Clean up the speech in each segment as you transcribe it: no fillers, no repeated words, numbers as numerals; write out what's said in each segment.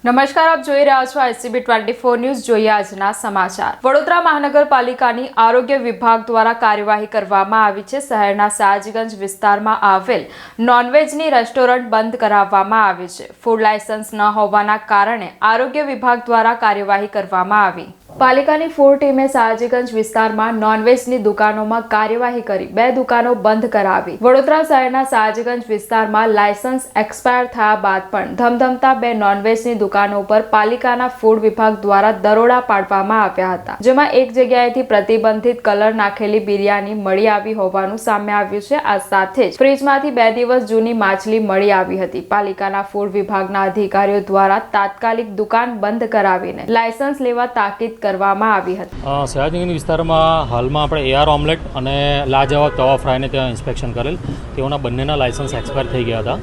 નમસ્કાર, આપ જોઈ રહ્યા છો ICB 24 ન્યૂઝ. જોઈએ આજના સમાચાર. વડોદરા મહાનગરપાલિકાની આરોગ્ય વિભાગ દ્વારા કાર્યવાહી કરવામાં આવી છે. શહેરના સયાજીગંજ વિસ્તારમાં આવેલ નોનવેજની રેસ્ટોરન્ટ બંધ કરાવવામાં આવી છે. ફૂડ લાયસન્સ ન હોવાના કારણે આરોગ્ય વિભાગ દ્વારા કાર્યવાહી કરવામાં આવી. પાલિકાની ફૂડ ટીમે સયાજીગંજ વિસ્તારમાં નોનવેજની દુકાનોમાં કાર્યવાહી કરી 2 દુકાનો બંધ કરાવી. વડોદરા શહેરના સયાજીગંજ વિસ્તારમાં લાયસન્સ એક્સપાયર થયા બાદ પણ ધમધમતા 2 નોનવેજની દુકાનો પર પાલિકાના ફૂડ વિભાગ દ્વારા દરોડા પાડવામાં આવ્યા હતા, જેમાં એક જગ્યાએથી પ્રતિબંધિત કલર નાખેલી બિરયાની મળી આવી હોવાનું સામે આવ્યું છે. આ સાથે જ ફ્રીજમાંથી 2 દિવસ જૂની માછલી મળી આવી હતી. પાલિકાના ફૂડ વિભાગના અધિકારીઓ દ્વારા તાત્કાલિક દુકાન બંધ કરાવીને લાયસન્સ લેવા તાકીદ કરવામાં આવી હતી. સયાજીગંજ વિસ્તારમાં હાલમાં આપણે AR ઓમલેટ અને લાજવાબ તવા ફ્રાયને ત્યાં ઇન્સ્પેક્શન કરેલ. તેઓના બંનેના લાયસન્સ એક્સપાયર થઈ ગયા હતા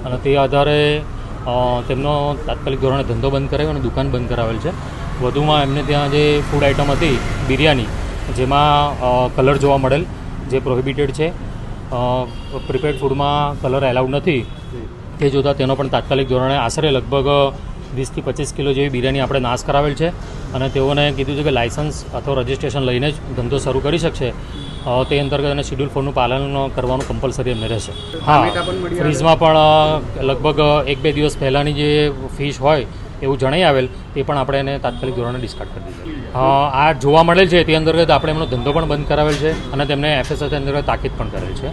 અને તે આધારે તેમનો તાત્કાલિક ધોરણે ધંધો બંધ કરાવ્યો અને દુકાન બંધ કરાવેલ છે. વધુમાં એમને ત્યાં જે ફૂડ આઇટમ હતી બિરયાની, જેમાં કલર જોવા મળેલ, જે પ્રોહિબિટેડ છે. પ્રિપેર્ડ ફૂડમાં કલર એલાઉડ નથી, તે જોતાં તેનો પણ તાત્કાલિક ધોરણે આશરે લગભગ 20 થી 25 કિલો જેવી બિરયાની આપણે નાશ કરાવેલ છે અને તેઓને કીધું છે કે લાયસન્સ અથવા રજિસ્ટ્રેશન લઈને જ ધંધો શરૂ કરી શકશે. તે અંતર્ગત અને શિડ્યુલ 4નું પાલન કરવાનું કમ્પલસરી એમને રહેશે. હા, ફ્રીજમાં પણ લગભગ 1-2 દિવસ પહેલાંની જે ફિશ હોય એવું જણાઈ આવેલ, તે પણ આપણે એને તાત્કાલિક ધોરણે ડિસ્કાર્ડ કરી દીધું. આ જોવા મળેલ છે તે અંતર્ગત આપણે એમનો ધંધો પણ બંધ કરાવેલ છે અને તેમને FSS અંતર્ગત તાકીદ પણ કરેલ છે.